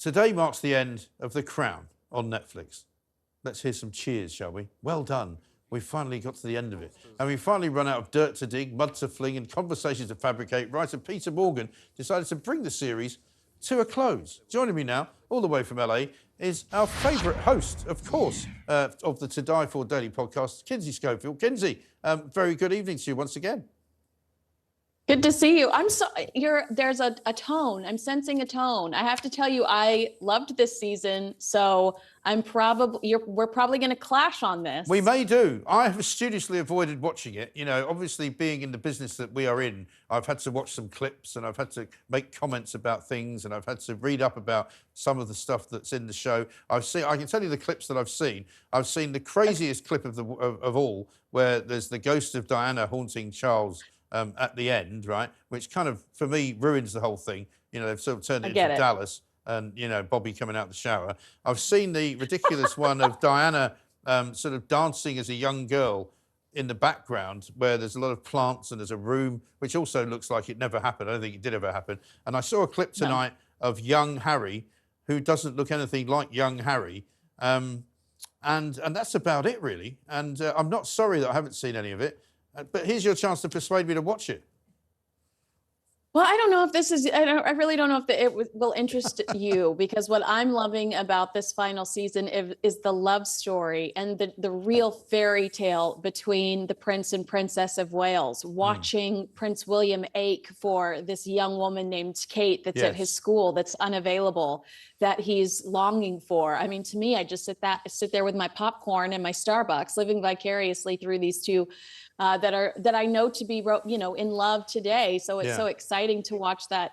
Today marks the end of The Crown on Netflix. Let's hear some cheers, shall we? Well done. We finally got to the end of it. And we finally run out of dirt to dig, mud to fling and conversations to fabricate. Writer Peter Morgan decided to bring the series to a close. Joining me now, all the way from LA, is our favourite host, of course, of the To Die For Daily podcast, Kinsey Schofield. Kinsey, very good evening to you once again. Good to see you. There's a tone. I'm sensing a tone. I have to tell you, I loved this season, so we're probably going to clash on this. We may do. I have studiously avoided watching it. You know, obviously being in the business that we are in, I've had to watch some clips and I've had to make comments about things and I've had to read up about some of the stuff that's in the show. I can tell you the clips that I've seen. I've seen the craziest clip of all, where there's the ghost of Diana haunting Charles at the end, right? Which kind of, for me, ruins the whole thing. You know, they've sort of turned it into Dallas and, you know, Bobby coming out the shower. I've seen the ridiculous one of Diana sort of dancing as a young girl in the background, where there's a lot of plants and there's a room, which also looks like it never happened. I don't think it did ever happen. And I saw a clip tonight of young Harry, who doesn't look anything like young Harry. And that's about it, really. And I'm not sorry that I haven't seen any of it. But here's your chance to persuade me to watch it. Well, I don't know if this is, I really don't know if it will interest you, because what I'm loving about this final season is the love story and the real fairy tale between the Prince and Princess of Wales, watching Prince William ache for this young woman named Kate that's at his school, that's unavailable, that he's longing for. I mean, to me, I just sit there with my popcorn and my Starbucks, living vicariously through these two that I know to be, you know, in love today. So it's so exciting to watch that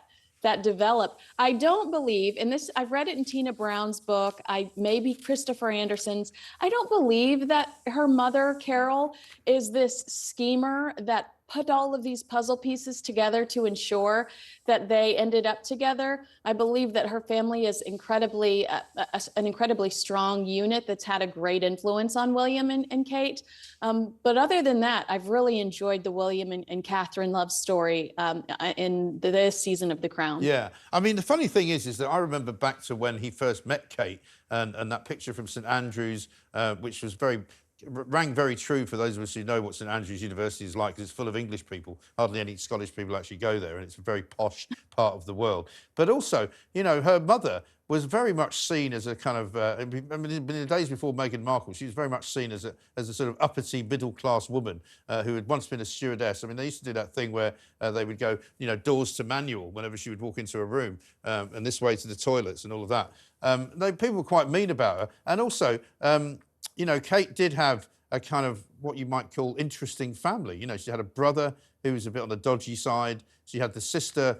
develop. I don't believe in this. I've read it in Tina Brown's book. Maybe Christopher Anderson's. I don't believe that her mother, Carol, is this schemer that put all of these puzzle pieces together to ensure that they ended up together. I believe that her family is an incredibly strong unit that's had a great influence on William and Kate. But other than that, I've really enjoyed the William and Catherine love story in this season of The Crown. Yeah, I mean, the funny thing is that I remember back to when he first met Kate and that picture from St Andrews, which was rang very true for those of us who know what St Andrews University is like, because it's full of English people. Hardly any Scottish people actually go there, and it's a very posh part of the world. But also, you know, her mother was very much seen as a kind of, I mean, in the days before Meghan Markle, she was very much seen as a sort of uppity middle-class woman who had once been a stewardess. I mean, they used to do that thing where they would go, you know, doors to manual whenever she would walk into a room, and this way to the toilets and all of that. People were quite mean about her. And also, you know, Kate did have a kind of what you might call interesting family. You know, she had a brother who was a bit on the dodgy side. She had the sister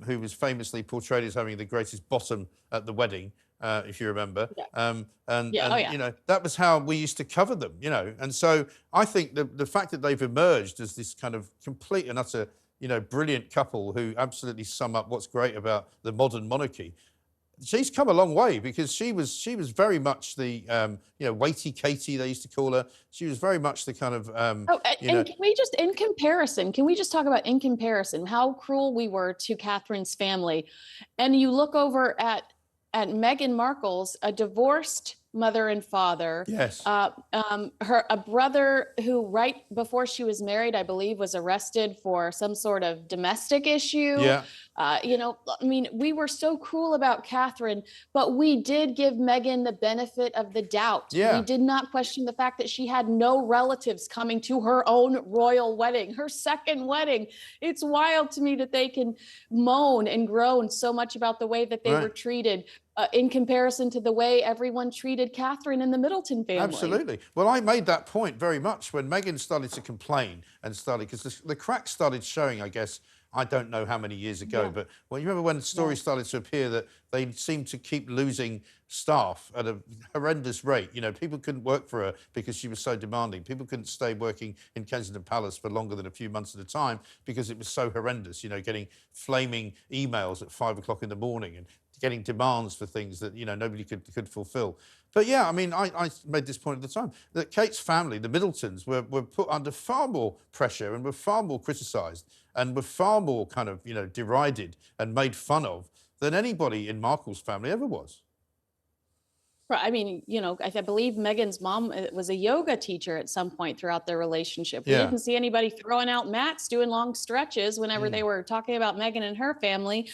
who was famously portrayed as having the greatest bottom at the wedding, if you remember. You know, that was how we used to cover them, you know. And so I think the fact that they've emerged as this kind of complete and utter, you know, brilliant couple who absolutely sum up what's great about the modern monarchy. She's come a long way, because she was very much the you know, weighty Katie, they used to call her. She was very much the kind of can we just, in comparison, can we just talk about, in comparison, how cruel we were to Catherine's family? And you look over at Meghan Markle's, a divorced mother and father. Yes. A brother who, right before she was married, I believe, was arrested for some sort of domestic issue. Yeah. You know, I mean, we were so cruel about Catherine, but we did give Meghan the benefit of the doubt. Yeah. We did not question the fact that she had no relatives coming to her own royal wedding, her second wedding. It's wild to me that they can moan and groan so much about the way that they were treated, in comparison to the way everyone treated Catherine and the Middleton family. Absolutely. Well, I made that point very much when Meghan started to complain and because the cracks started showing, I guess, I don't know how many years ago, but well, you remember when stories started to appear that they seemed to keep losing staff at a horrendous rate. You know, people couldn't work for her because she was so demanding. People couldn't stay working in Kensington Palace for longer than a few months at a time because it was so horrendous, you know, getting flaming emails at 5 o'clock in the morning and getting demands for things that, you know, nobody could fulfill. But yeah, I mean, I made this point at the time, that Kate's family, the Middletons, were put under far more pressure and were far more criticised and were far more kind of, you know, derided and made fun of than anybody in Markle's family ever was. Right. I mean, I believe Meghan's mom was a yoga teacher at some point throughout their relationship. We Yeah. didn't see anybody throwing out mats, doing long stretches whenever they were talking about Meghan and her family.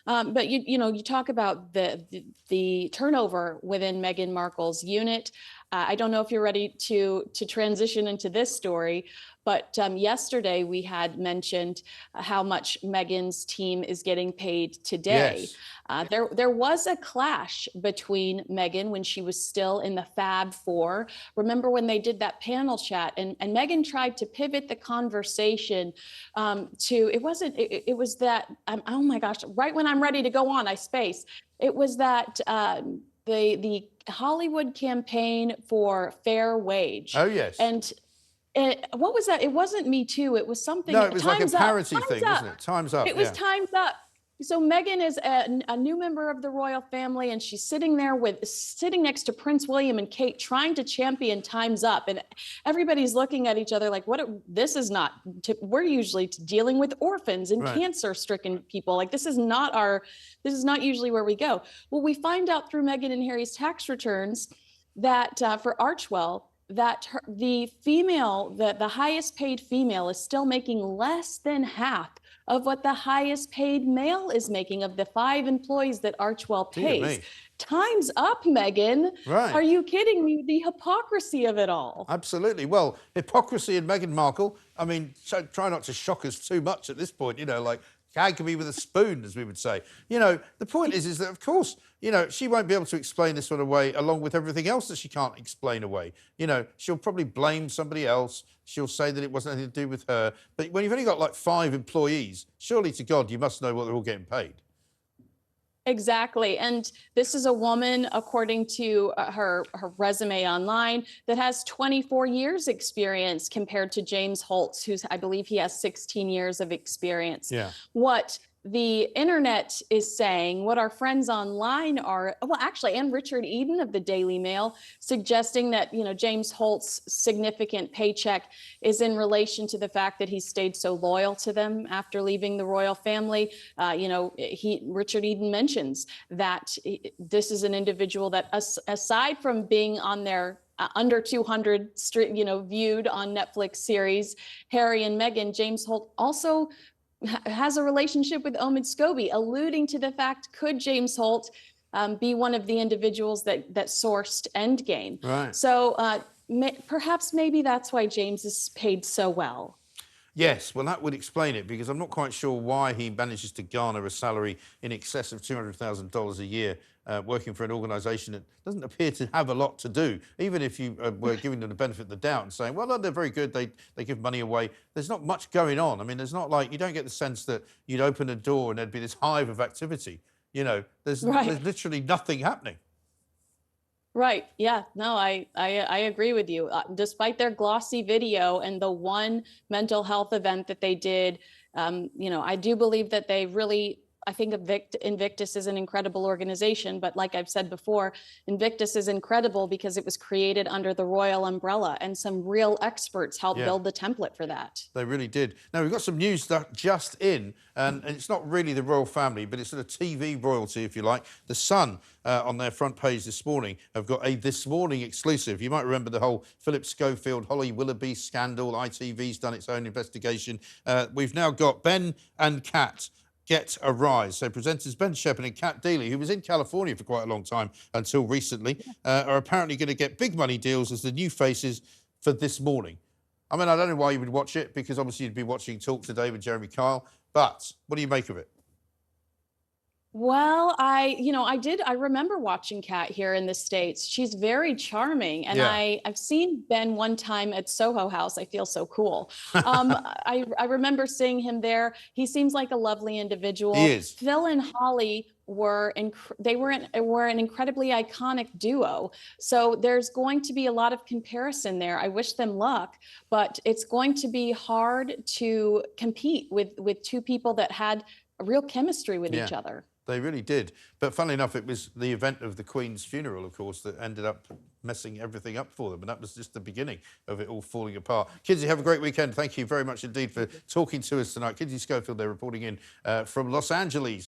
But you talk about the turnover within Meghan Markle's unit. I don't know if you're ready to transition into this story, but yesterday we had mentioned how much Meghan's team is getting paid today. Yes. There was a clash between Meghan when she was still in the Fab Four. Remember when they did that panel chat, and Meghan tried to pivot the conversation it was that, oh my gosh, right when I'm ready to go on, I space. It was that the Hollywood campaign for fair wage. Oh, yes. And what was that? It wasn't Me Too. It was something. No, it was like a Time's Up. parody Time's thing, Up. wasn't it? Time's Up. It was Time's Up. So Meghan is a new member of the royal family, and she's sitting next to Prince William and Kate, trying to champion Time's Up, and everybody's looking at each other like, this is not. We're usually dealing with orphans and cancer-stricken people. Like this is not usually where we go. Well, we find out through Meghan and Harry's tax returns that for Archewell, that the highest paid female is still making less than half of what the highest paid male is making of the 5 employees that Archewell pays. Time's up, Meghan. Right. Are you kidding me? The hypocrisy of it all. Absolutely. Well, hypocrisy in Meghan Markle. I mean, so try not to shock us too much at this point, like gag me with a spoon, as we would say. The point is that, of course, she won't be able to explain this one away along with everything else that she can't explain away. She'll probably blame somebody else. She'll say that it wasn't anything to do with her. But when you've only got like 5 employees, surely to God, you must know what they're all getting paid. Exactly. And this is a woman, according to her resume online, that has 24 years experience compared to James Holtz, I believe he has 16 years of experience. Yeah. What the internet is saying, what our friends online are, well, actually, and Richard Eden of the Daily Mail, suggesting that, James Holtz's significant paycheck is in relation to the fact that he stayed so loyal to them after leaving the royal family. Richard Eden mentions that this is an individual that, aside from being on their under 200 viewed on Netflix series, Harry and Meghan, James Holt also has a relationship with Omid Scobie, alluding to the fact, could James Holt be one of the individuals that sourced Endgame? Right. So perhaps maybe that's why James is paid so well. Yes, well, that would explain it, because I'm not quite sure why he manages to garner a salary in excess of $200,000 a year working for an organisation that doesn't appear to have a lot to do. Even if you were giving them the benefit of the doubt and saying, well, no, they're very good, they give money away, there's not much going on. I mean, there's not like, you don't get the sense that you'd open a door and there'd be this hive of activity. There's literally nothing happening. Right. Yeah. No, I agree with you. Despite their glossy video and the one mental health event that they did, I do believe that they really, I think Invictus is an incredible organization, but like I've said before, Invictus is incredible because it was created under the royal umbrella, and some real experts helped build the template for that. They really did. Now, we've got some news that just in, and it's not really the royal family, but it's sort of TV royalty, if you like. The Sun, on their front page this morning, have got a This Morning exclusive. You might remember the whole Philip Schofield, Holly Willoughby scandal. ITV's done its own investigation. We've now got Ben and Kat get a rise. So presenters Ben Shepherd and Kat Deely, who was in California for quite a long time until recently, are apparently going to get big money deals as the new faces for This Morning. I mean, I don't know why you would watch it, because obviously you'd be watching Talk Today with Jeremy Kyle, but what do you make of it? Well, I remember watching Kat here in the States. She's very charming. And I've seen Ben one time at Soho House. I feel so cool. I remember seeing him there. He seems like a lovely individual. He is. Phil and Holly were an incredibly iconic duo. So there's going to be a lot of comparison there. I wish them luck, but it's going to be hard to compete with two people that had a real chemistry with each other. They really did. But funnily enough, it was the event of the Queen's funeral, of course, that ended up messing everything up for them. And that was just the beginning of it all falling apart. Kinsey, have a great weekend. Thank you very much indeed for talking to us tonight. Kinsey Schofield there reporting in from Los Angeles.